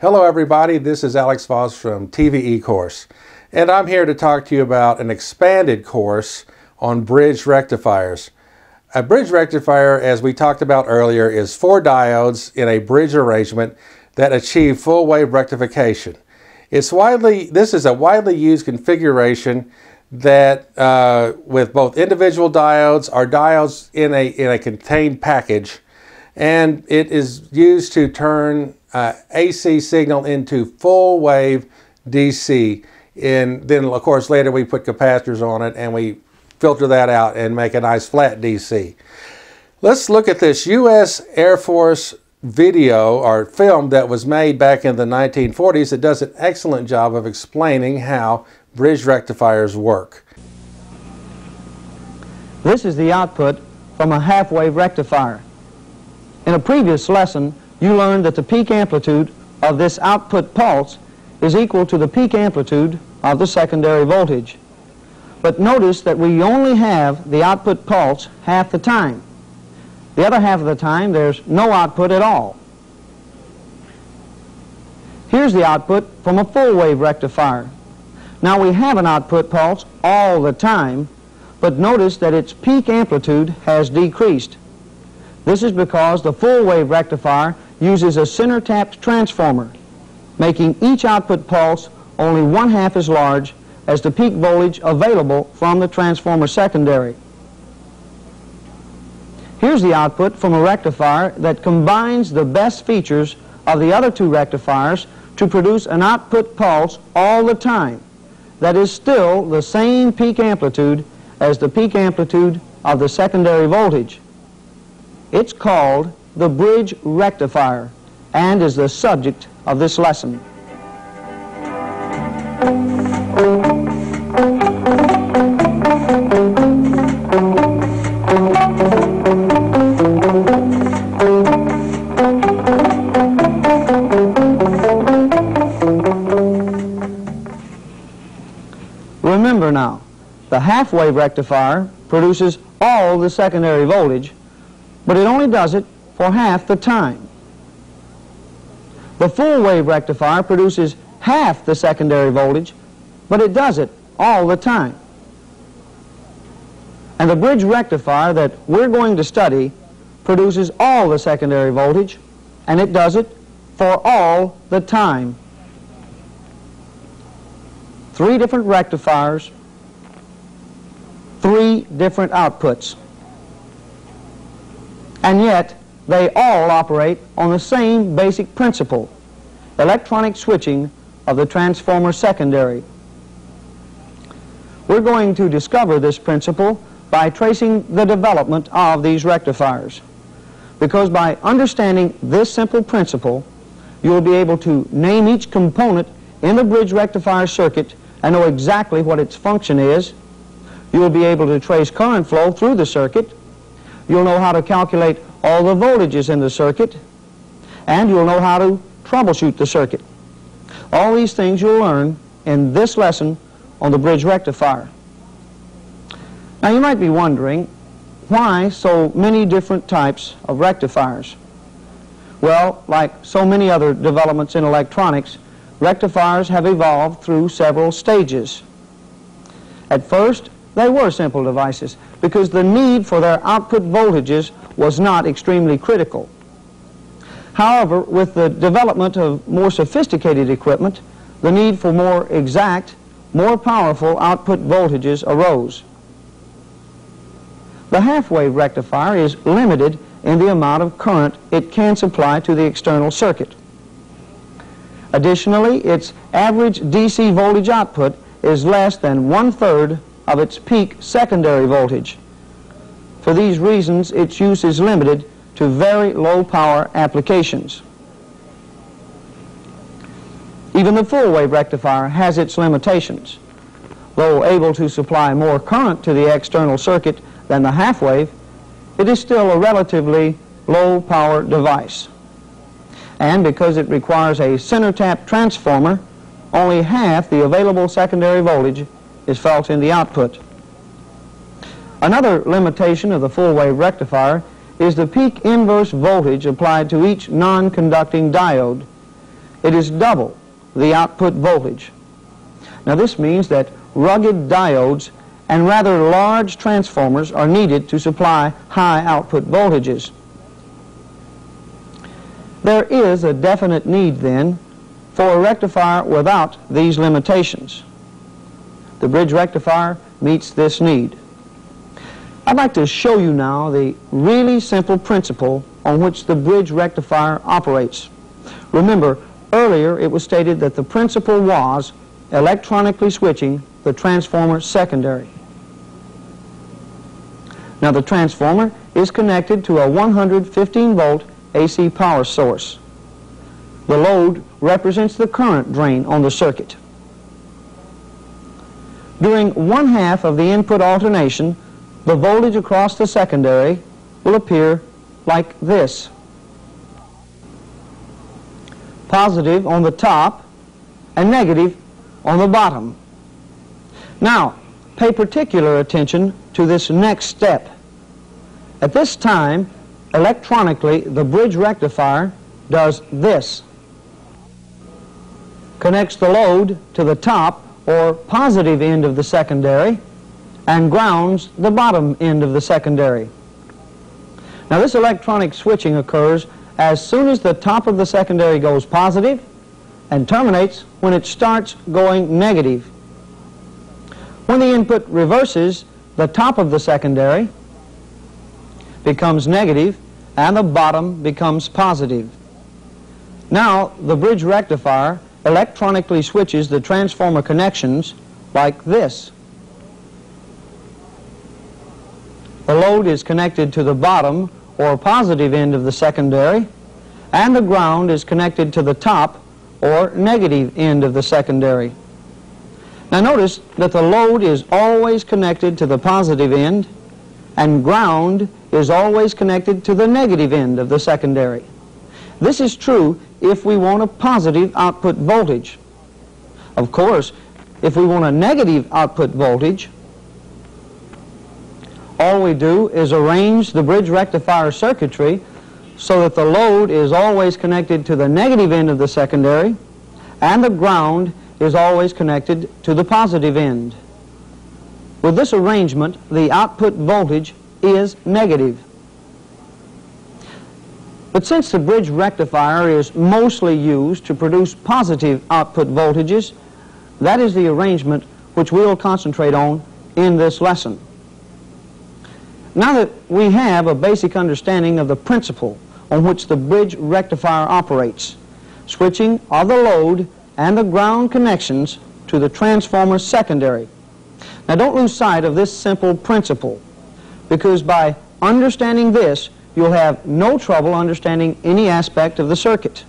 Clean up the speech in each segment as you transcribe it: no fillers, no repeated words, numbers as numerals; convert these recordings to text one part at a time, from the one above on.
Hello everybody, this is Alex Voss from TVE Course, and I'm here to talk to you about an expanded course on bridge rectifiers. A bridge rectifier, as we talked about earlier, is 4 diodes in a bridge arrangement that achieve full wave rectification. This is a widely used configuration that with both individual diodes or diodes in a contained package, and it is used to turn AC signal into full wave DC. And then of course later we put capacitors on it and we filter that out and make a nice flat DC. Let's look at this US Air Force video or film that was made back in the 1940s. It does an excellent job of explaining how bridge rectifiers work. This is the output from a half-wave rectifier. In a previous lesson, you learned that the peak amplitude of this output pulse is equal to the peak amplitude of the secondary voltage. But notice that we only have the output pulse half the time. The other half of the time, there's no output at all. Here's the output from a full-wave rectifier. Now we have an output pulse all the time, but notice that its peak amplitude has decreased. This is because the full-wave rectifier uses a center-tapped transformer, making each output pulse only 1/2 as large as the peak voltage available from the transformer secondary. Here's the output from a rectifier that combines the best features of the other 2 rectifiers to produce an output pulse all the time that is still the same peak amplitude as the peak amplitude of the secondary voltage. It's called the bridge rectifier and is the subject of this lesson. Remember now, the half-wave rectifier produces all the secondary voltage, but it only does it for half the time. The full-wave rectifier produces half the secondary voltage, but it does it all the time. And the bridge rectifier that we're going to study produces all the secondary voltage, and it does it for all the time. 3 different rectifiers, 3 different outputs. And yet, they all operate on the same basic principle, electronic switching of the transformer secondary. We're going to discover this principle by tracing the development of these rectifiers. Because by understanding this simple principle, you'll be able to name each component in the bridge rectifier circuit and know exactly what its function is. You'll be able to trace current flow through the circuit. You'll know how to calculate all the voltages in the circuit, and you'll know how to troubleshoot the circuit. All these things you'll learn in this lesson on the bridge rectifier. Now you might be wondering, why so many different types of rectifiers? Well, like so many other developments in electronics, rectifiers have evolved through several stages. At first, they were simple devices because the need for their output voltages was not extremely critical. However, with the development of more sophisticated equipment, the need for more exact, more powerful output voltages arose. The half-wave rectifier is limited in the amount of current it can supply to the external circuit. Additionally, its average DC voltage output is less than 1/3 of its peak secondary voltage. For these reasons, its use is limited to very low power applications. Even the full-wave rectifier has its limitations. Though able to supply more current to the external circuit than the half-wave, it is still a relatively low-power device. And because it requires a center-tap transformer, only half the available secondary voltage is felt in the output. Another limitation of the full-wave rectifier is the peak inverse voltage applied to each non-conducting diode it is double the output voltage. Now this means that rugged diodes and rather large transformers are needed to supply high output voltages. There is a definite need then for a rectifier without these limitations. The bridge rectifier meets this need. I'd like to show you now the really simple principle on which the bridge rectifier operates. Remember, earlier it was stated that the principle was electronically switching the transformer secondary. Now the transformer is connected to a 115-volt AC power source. The load represents the current drain on the circuit. During one half of the input alternation, the voltage across the secondary will appear like this. Positive on the top and negative on the bottom. Now, pay particular attention to this next step. At this time, electronically, the bridge rectifier does this. Connects the load to the top or positive end of the secondary and grounds the bottom end of the secondary. Now this electronic switching occurs as soon as the top of the secondary goes positive and terminates when it starts going negative. When the input reverses, the top of the secondary becomes negative and the bottom becomes positive. Now the bridge rectifier electronically switches the transformer connections like this. The load is connected to the bottom or positive end of the secondary, and the ground is connected to the top or negative end of the secondary. Now notice that the load is always connected to the positive end and ground is always connected to the negative end of the secondary. This is true if we want a positive output voltage. Of course, if we want a negative output voltage, all we do is arrange the bridge rectifier circuitry so that the load is always connected to the negative end of the secondary and the ground is always connected to the positive end. With this arrangement, the output voltage is negative. But since the bridge rectifier is mostly used to produce positive output voltages, that is the arrangement which we will concentrate on in this lesson. Now that we have a basic understanding of the principle on which the bridge rectifier operates, switching of the load and the ground connections to the transformer secondary. Now don't lose sight of this simple principle, because by understanding this, you'll have no trouble understanding any aspect of the circuit.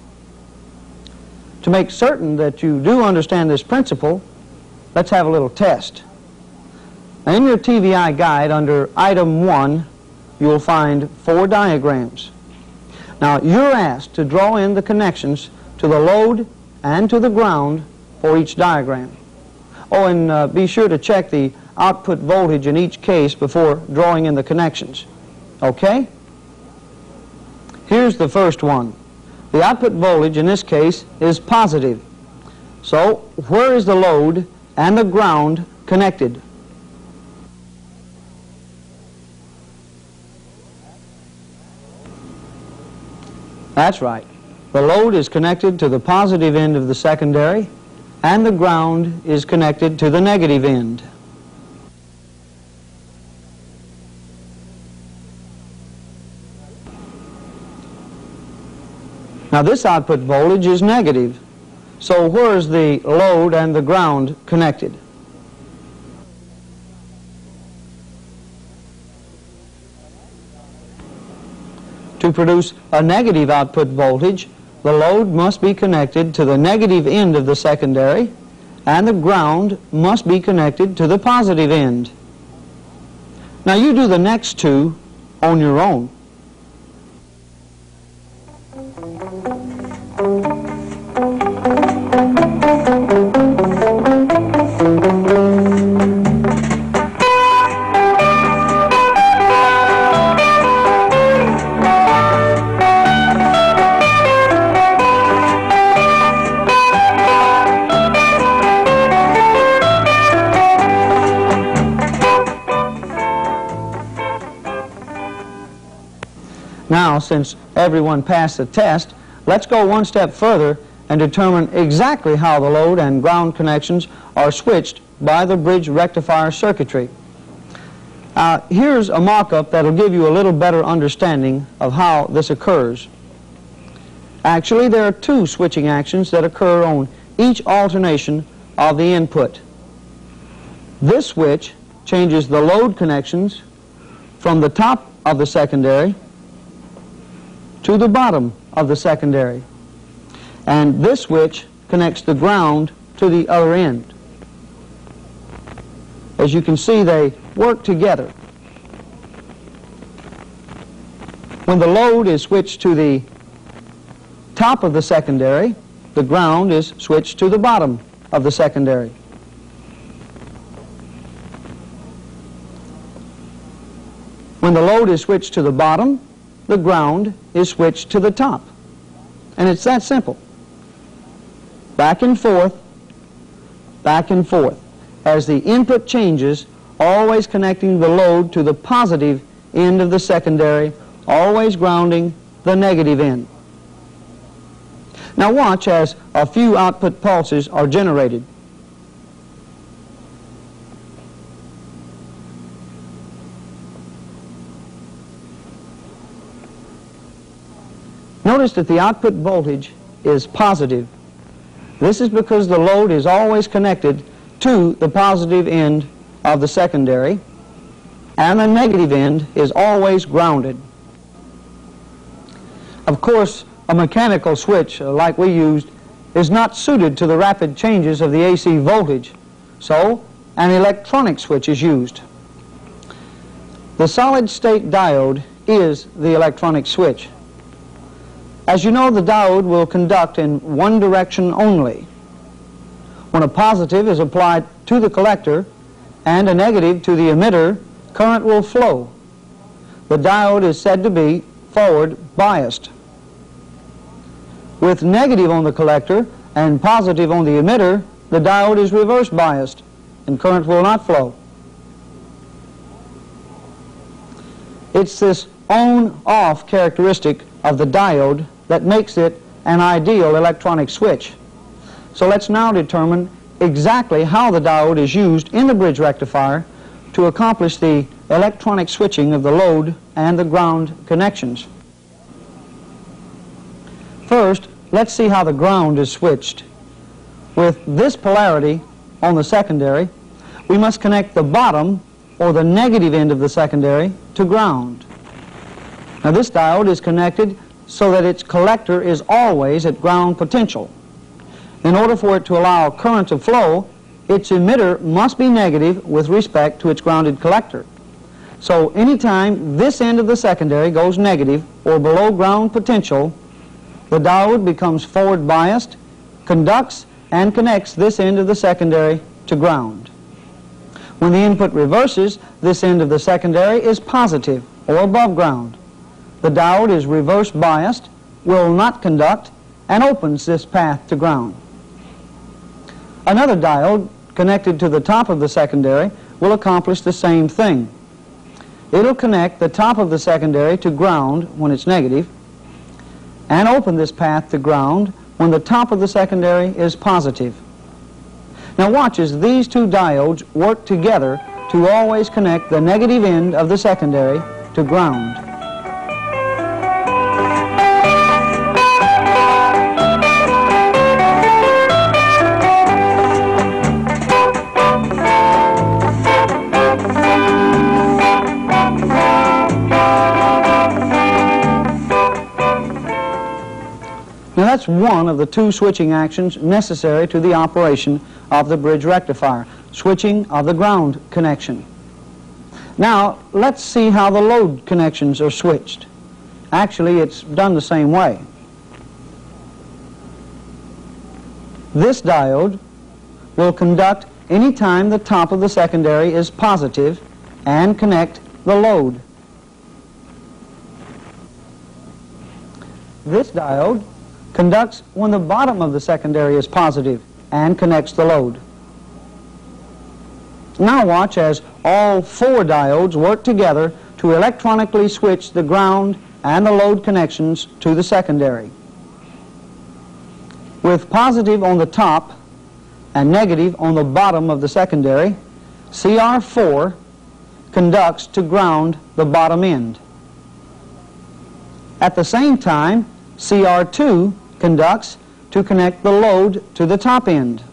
To make certain that you do understand this principle, let's have a little test. Now in your TVI guide under item 1, you'll find 4 diagrams. Now you're asked to draw in the connections to the load and to the ground for each diagram. Oh, and be sure to check the output voltage in each case before drawing in the connections. Okay? Here's the first one. The output voltage in this case is positive. So where is the load and the ground connected? That's right. The load is connected to the positive end of the secondary and the ground is connected to the negative end. Now this output voltage is negative, so where is the load and the ground connected? To produce a negative output voltage, the load must be connected to the negative end of the secondary and the ground must be connected to the positive end. Now you do the next two on your own. Now, since everyone passed the test, let's go one step further and determine exactly how the load and ground connections are switched by the bridge rectifier circuitry. Here's a mock-up that will give you a little better understanding of how this occurs. Actually, there are two switching actions that occur on each alternation of the input. This switch changes the load connections from the top of the secondary to the bottom of the secondary. And this switch connects the ground to the other end. As you can see, they work together. When the load is switched to the top of the secondary, the ground is switched to the bottom of the secondary. When the load is switched to the bottom, the ground is switched to the top. And it's that simple. Back and forth, as the input changes, always connecting the load to the positive end of the secondary, always grounding the negative end. Now watch as a few output pulses are generated. Notice that the output voltage is positive. This is because the load is always connected to the positive end of the secondary, and the negative end is always grounded. Of course, a mechanical switch like we used is not suited to the rapid changes of the AC voltage, so an electronic switch is used. The solid-state diode is the electronic switch. As you know, the diode will conduct in one direction only. When a positive is applied to the collector and a negative to the emitter, current will flow. The diode is said to be forward biased. With negative on the collector and positive on the emitter, the diode is reverse biased and current will not flow. It's this on-off characteristic of the diode that makes it an ideal electronic switch. So let's now determine exactly how the diode is used in the bridge rectifier to accomplish the electronic switching of the load and the ground connections. First, let's see how the ground is switched. With this polarity on the secondary, we must connect the bottom or the negative end of the secondary to ground. Now this diode is connected so that its collector is always at ground potential. In order for it to allow current to flow, its emitter must be negative with respect to its grounded collector. So anytime this end of the secondary goes negative or below ground potential, the diode becomes forward biased, conducts and connects this end of the secondary to ground. When the input reverses, this end of the secondary is positive or above ground. The diode is reverse biased, will not conduct, and opens this path to ground. Another diode connected to the top of the secondary will accomplish the same thing. It'll connect the top of the secondary to ground when it's negative, and open this path to ground when the top of the secondary is positive. Now watch as these two diodes work together to always connect the negative end of the secondary to ground. Now that's one of the two switching actions necessary to the operation of the bridge rectifier, switching of the ground connection. Now let's see how the load connections are switched. Actually, it's done the same way. This diode will conduct any time the top of the secondary is positive and connect the load. This diode conducts when the bottom of the secondary is positive and connects the load. Now watch as all four diodes work together to electronically switch the ground and the load connections to the secondary. With positive on the top and negative on the bottom of the secondary, CR4 conducts to ground the bottom end. At the same time, CR2 conducts to connect the load to the top end.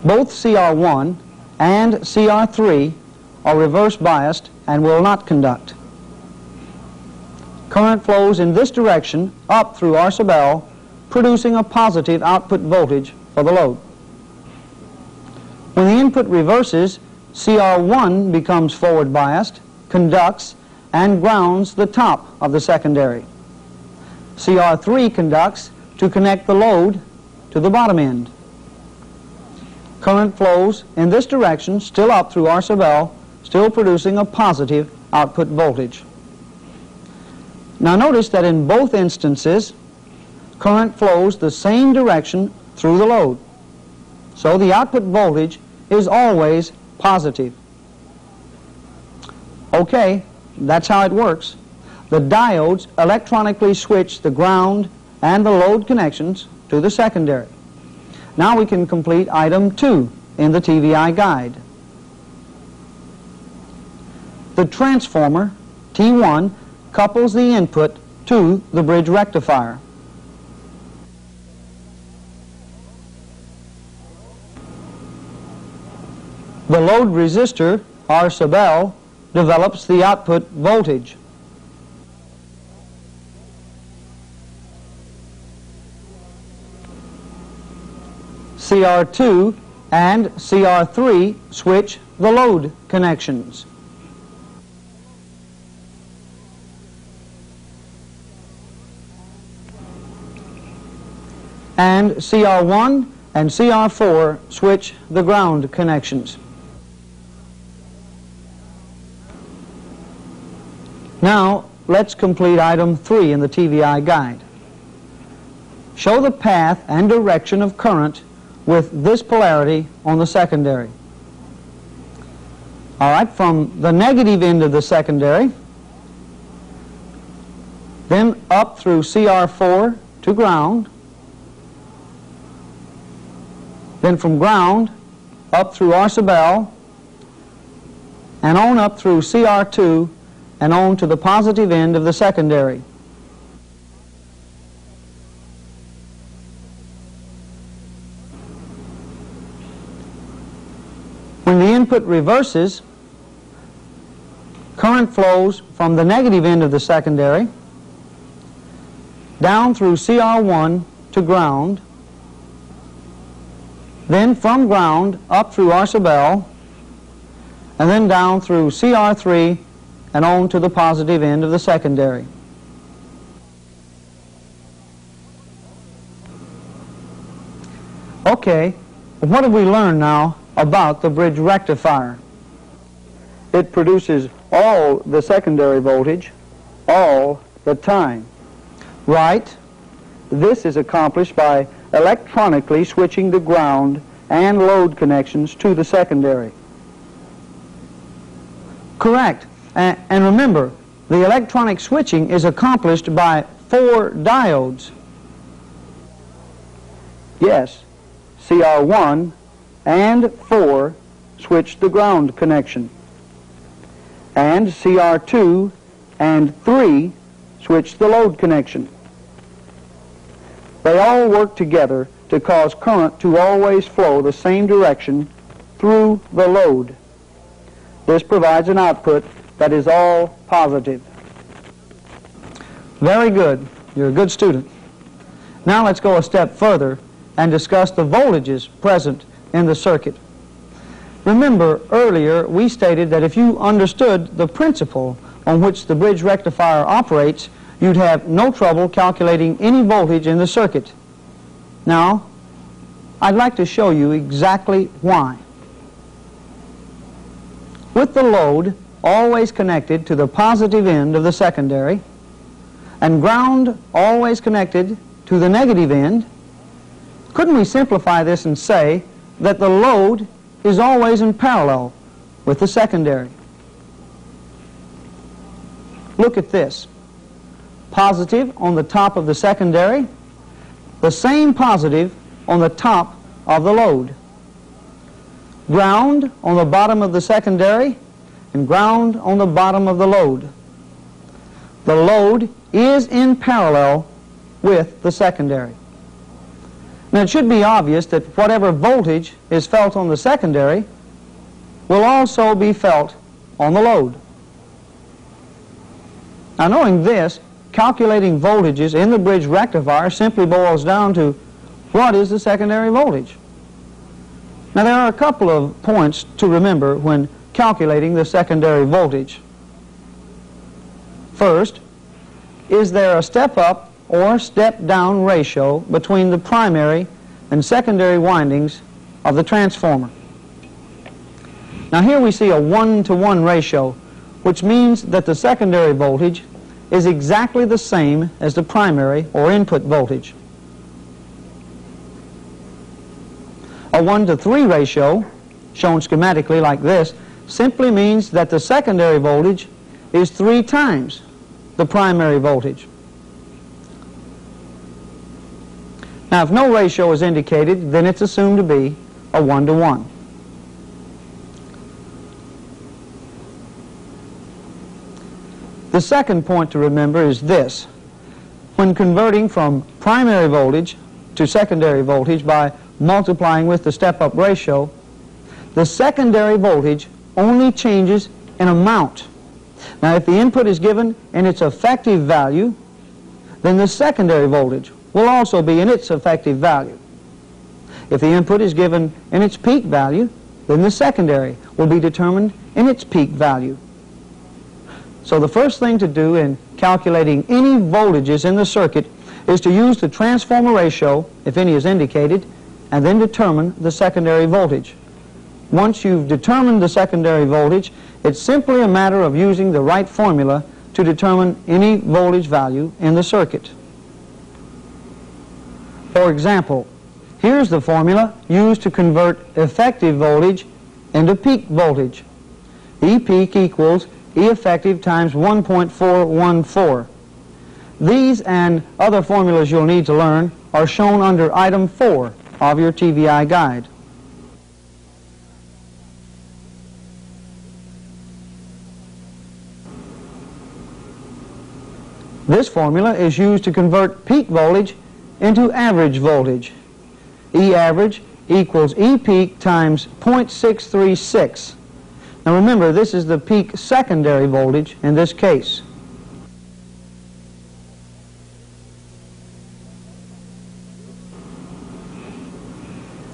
Both CR1 and CR3 are reverse biased and will not conduct. Current flows in this direction up through R sub L, producing a positive output voltage for the load. When the input reverses, CR1 becomes forward biased, conducts, and grounds the top of the secondary. CR3 conducts to connect the load to the bottom end. Current flows in this direction, still up through R sub L, still producing a positive output voltage. Now notice that in both instances, current flows the same direction through the load. So the output voltage is always positive. Okay, that's how it works. The diodes electronically switch the ground and the load connections to the secondary. Now we can complete item 2 in the TVI guide. The transformer, T1, couples the input to the bridge rectifier. The load resistor, R sub L, develops the output voltage. CR2 and CR3 switch the load connections. And CR1 and CR4 switch the ground connections. Now, let's complete item 3 in the TVI guide. Show the path and direction of current with this polarity on the secondary. All right, from the negative end of the secondary, then up through CR4 to ground, then from ground up through R sub L, and on up through CR2 and on to the positive end of the secondary. When the input reverses, current flows from the negative end of the secondary down through CR1 to ground, then from ground up through R sub L, and then down through CR3 and on to the positive end of the secondary. Okay, what have we learned now about the bridge rectifier? It produces all the secondary voltage all the time. Right? This is accomplished by electronically switching the ground and load connections to the secondary. Correct. And remember, the electronic switching is accomplished by 4 diodes. Yes, CR1 and 4 switch the ground connection, and CR2 and 3 switch the load connection. They all work together to cause current to always flow the same direction through the load. This provides an output that is all positive. Very good. You're a good student. Now let's go a step further and discuss the voltages present in the circuit. Remember, earlier we stated that if you understood the principle on which the bridge rectifier operates, you'd have no trouble calculating any voltage in the circuit. Now, I'd like to show you exactly why. With the load always connected to the positive end of the secondary, and ground always connected to the negative end, couldn't we simplify this and say that the load is always in parallel with the secondary? Look at this. positive on the top of the secondary, the same positive on the top of the load. Ground on the bottom of the secondary and ground on the bottom of the load. The load is in parallel with the secondary. Now it should be obvious that whatever voltage is felt on the secondary will also be felt on the load. Now knowing this, calculating voltages in the bridge rectifier simply boils down to what is the secondary voltage. Now there are a couple of points to remember when calculating the secondary voltage. First, is there a step-up or step-down ratio between the primary and secondary windings of the transformer? Now here we see a 1-to-1 ratio, which means that the secondary voltage is exactly the same as the primary or input voltage. A 1-to-3 ratio, shown schematically like this, simply means that the secondary voltage is 3 times the primary voltage. Now if no ratio is indicated, then it's assumed to be a 1-to-1. The second point to remember is this. When converting from primary voltage to secondary voltage by multiplying with the step-up ratio, the secondary voltage only changes in amount. Now if the input is given in its effective value, then the secondary voltage will also be in its effective value. If the input is given in its peak value, then the secondary will be determined in its peak value. So the first thing to do in calculating any voltages in the circuit is to use the transformer ratio, if any is indicated, and then determine the secondary voltage. Once you've determined the secondary voltage, it's simply a matter of using the right formula to determine any voltage value in the circuit. For example, here's the formula used to convert effective voltage into peak voltage. E peak equals E effective times 1.414. These and other formulas you'll need to learn are shown under item 4 of your TVI guide. This formula is used to convert peak voltage into average voltage. E average equals E peak times 0.636. Now remember, this is the peak secondary voltage in this case.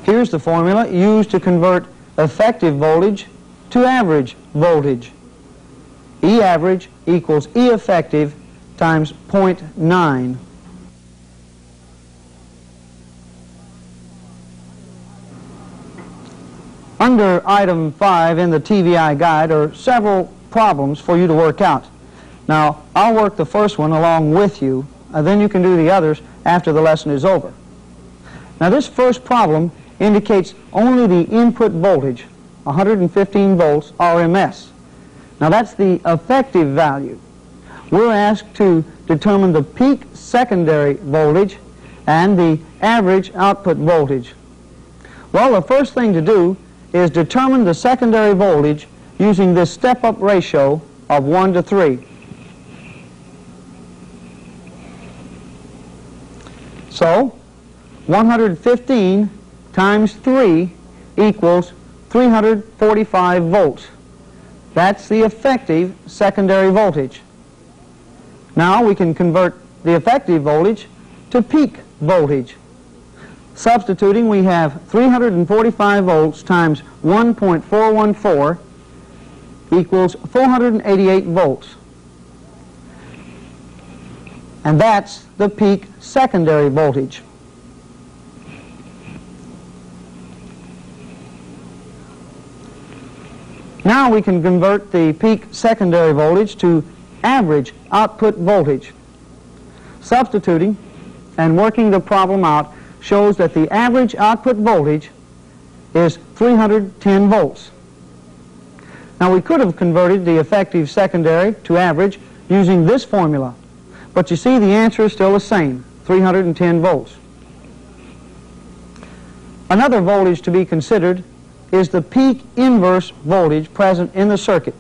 Here's the formula used to convert effective voltage to average voltage. E average equals E effective times 0.9. Under item 5 in the TVI guide are several problems for you to work out. Now, I'll work the first one along with you, and then you can do the others after the lesson is over. Now, this first problem indicates only the input voltage, 115 volts RMS. Now, that's the effective value. We're asked to determine the peak secondary voltage and the average output voltage. Well, the first thing to do is determine the secondary voltage using this step-up ratio of 1-to-3. So, 115 times 3 equals 345 volts. That's the effective secondary voltage. Now we can convert the effective voltage to peak voltage. Substituting, we have 345 volts times 1.414 equals 488 volts. And that's the peak secondary voltage. Now we can convert the peak secondary voltage to average output voltage. Substituting and working the problem out shows that the average output voltage is 310 volts. Now we could have converted the effective secondary to average using this formula, But you see, the answer is still the same, 310 volts. Another voltage to be considered is the peak inverse voltage present in the circuit.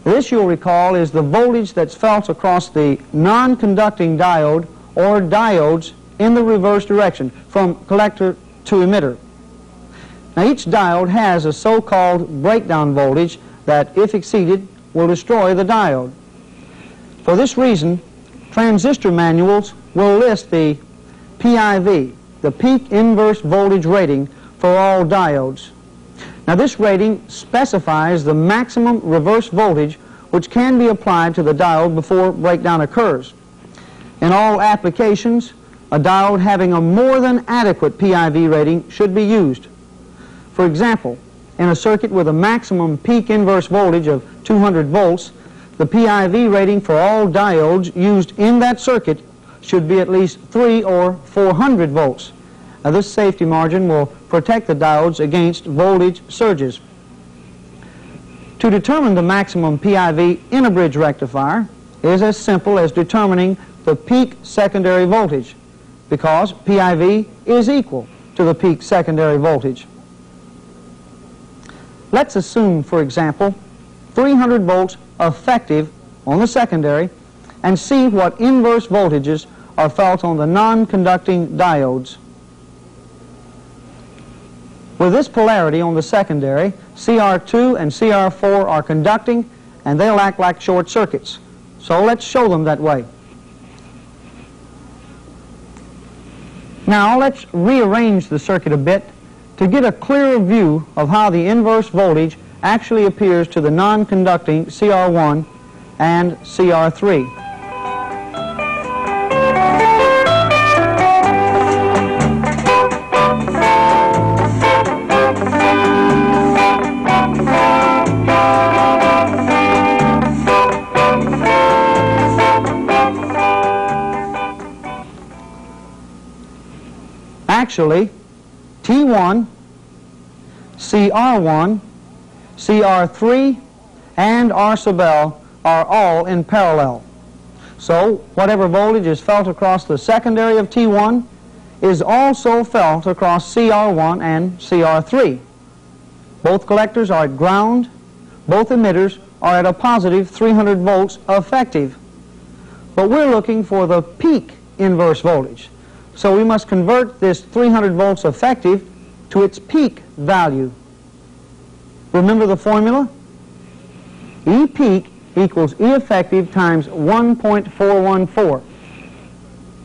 This, you'll recall, is the voltage that's felt across the non-conducting diode or diodes in the reverse direction, from collector to emitter. Now, each diode has a so-called breakdown voltage that, if exceeded, will destroy the diode. For this reason, transistor manuals will list the PIV, the peak inverse voltage rating, for all diodes. Now, this rating specifies the maximum reverse voltage which can be applied to the diode before breakdown occurs. In all applications, a diode having a more than adequate PIV rating should be used. For example, in a circuit with a maximum peak inverse voltage of 200 volts, the PIV rating for all diodes used in that circuit should be at least 300 or 400 volts. Now, this safety margin will protect the diodes against voltage surges. To determine the maximum PIV in a bridge rectifier is as simple as determining the peak secondary voltage, because PIV is equal to the peak secondary voltage. Let's assume, for example, 300 volts effective on the secondary, and see what inverse voltages are felt on the non-conducting diodes. With this polarity on the secondary, CR2 and CR4 are conducting, and they'll act like short circuits. So let's show them that way. Now let's rearrange the circuit a bit to get a clearer view of how the inverse voltage actually appears to the non-conducting CR1 and CR3. Actually, T1, CR1, CR3, and R sub L are all in parallel. So whatever voltage is felt across the secondary of T1 is also felt across CR1 and CR3. Both collectors are at ground. Both emitters are at a positive 300 volts effective. But we're looking for the peak inverse voltage. So we must convert this 300 volts effective to its peak value. Remember the formula? E peak equals E effective times 1.414.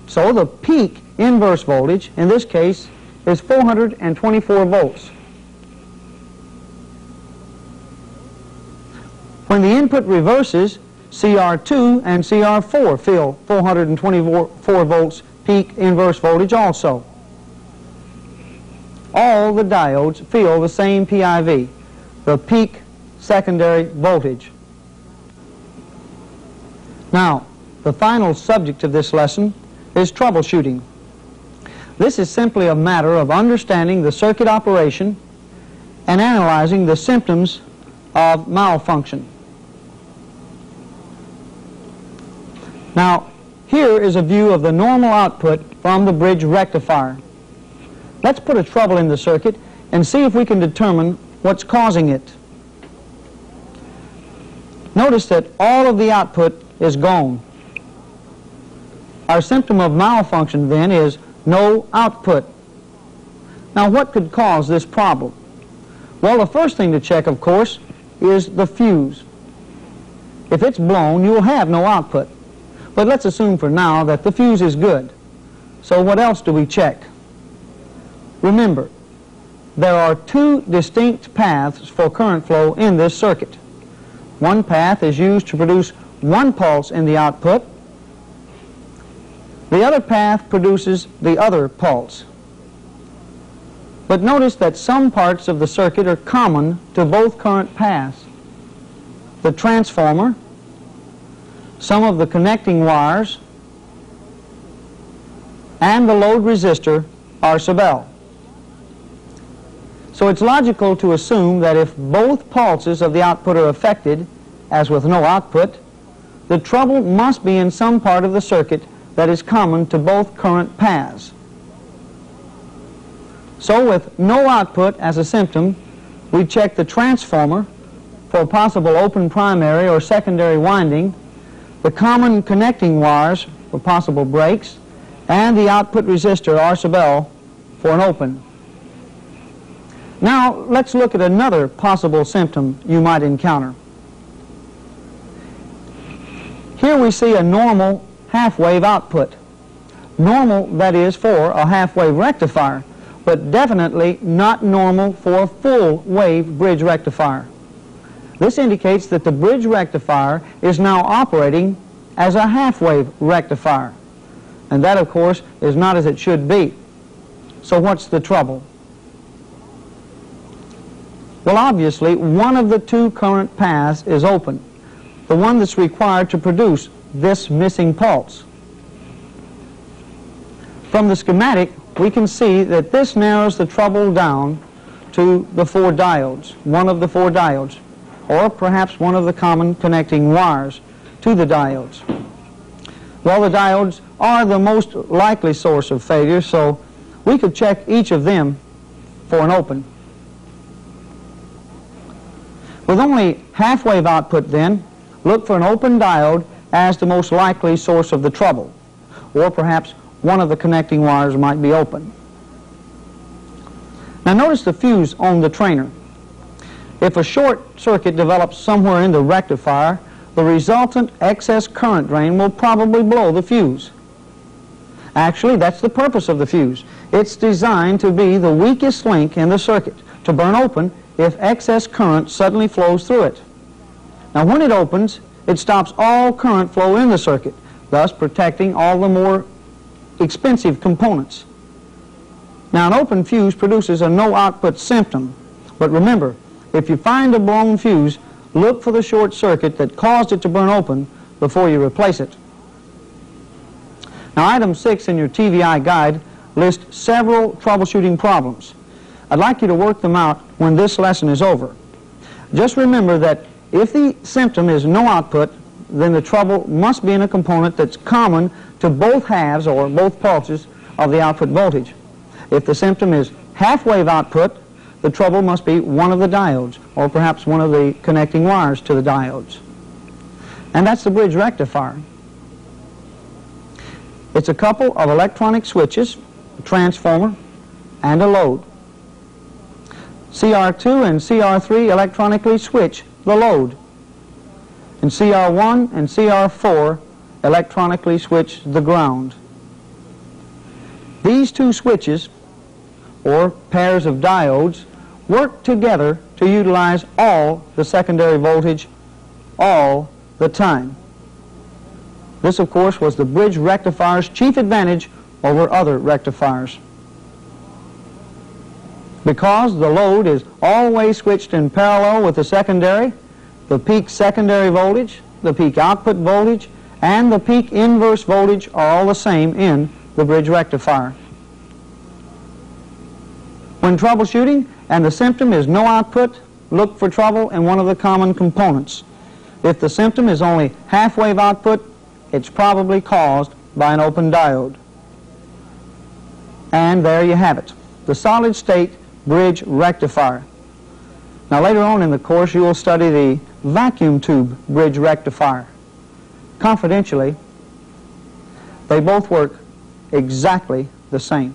So the peak inverse voltage, in this case, is 424 volts. When the input reverses, CR2 and CR4 feel 424 volts peak inverse voltage also. All the diodes feel the same PIV, the peak secondary voltage. Now, the final subject of this lesson is troubleshooting. This is simply a matter of understanding the circuit operation and analyzing the symptoms of malfunction. Now, here is a view of the normal output from the bridge rectifier. Let's put a trouble in the circuit and see if we can determine what's causing it. Notice that all of the output is gone. Our symptom of malfunction then is no output. Now, what could cause this problem? Well, the first thing to check, of course, is the fuse. If it's blown, you will have no output. But let's assume for now that the fuse is good. So what else do we check? Remember, there are two distinct paths for current flow in this circuit. One path is used to produce one pulse in the output. The other path produces the other pulse. But notice that some parts of the circuit are common to both current paths. The transformer, some of the connecting wires, and the load resistor are sub L. So it's logical to assume that if both pulses of the output are affected, as with no output, the trouble must be in some part of the circuit that is common to both current paths. So with no output as a symptom, we check the transformer for possible open primary or secondary winding, the common connecting wires for possible breaks, and the output resistor, R sub L, for an open. Now let's look at another possible symptom you might encounter. Here we see a normal half-wave output. Normal, that is, for a half-wave rectifier, but definitely not normal for a full-wave bridge rectifier. This indicates that the bridge rectifier is now operating as a half-wave rectifier. And that, of course, is not as it should be. So what's the trouble? Well, obviously, one of the two current paths is open, the one that's required to produce this missing pulse. From the schematic, we can see that this narrows the trouble down to the 4 diodes, one of the 4 diodes, or perhaps one of the common connecting wires to the diodes. Well, the diodes are the most likely source of failure, so we could check each of them for an open. With only half-wave output then, look for an open diode as the most likely source of the trouble, or perhaps one of the connecting wires might be open. Now notice the fuse on the trainer. If a short circuit develops somewhere in the rectifier, the resultant excess current drain will probably blow the fuse. Actually, that's the purpose of the fuse. It's designed to be the weakest link in the circuit, to burn open if excess current suddenly flows through it. Now when it opens, it stops all current flow in the circuit, thus protecting all the more expensive components. Now an open fuse produces a no output symptom, but remember, if you find a blown fuse, look for the short circuit that caused it to burn open before you replace it. Now item 6 in your TVI guide lists several troubleshooting problems. I'd like you to work them out when this lesson is over. Just remember that if the symptom is no output, then the trouble must be in a component that's common to both halves or both pulses of the output voltage. If the symptom is half-wave output, the trouble must be one of the diodes, or perhaps one of the connecting wires to the diodes. And that's the bridge rectifier. It's a couple of electronic switches, a transformer, and a load. CR2 and CR3 electronically switch the load, and CR1 and CR4 electronically switch the ground. These two switches, or pairs of diodes, work together to utilize all the secondary voltage all the time. This, of course, was the bridge rectifier's chief advantage over other rectifiers. Because the load is always switched in parallel with the secondary, the peak secondary voltage, the peak output voltage, and the peak inverse voltage are all the same in the bridge rectifier. When troubleshooting and the symptom is no output, look for trouble in one of the common components. If the symptom is only half-wave output, it's probably caused by an open diode. And there you have it, the solid-state bridge rectifier. Now later on in the course you will study the vacuum tube bridge rectifier. Confidentially, they both work exactly the same.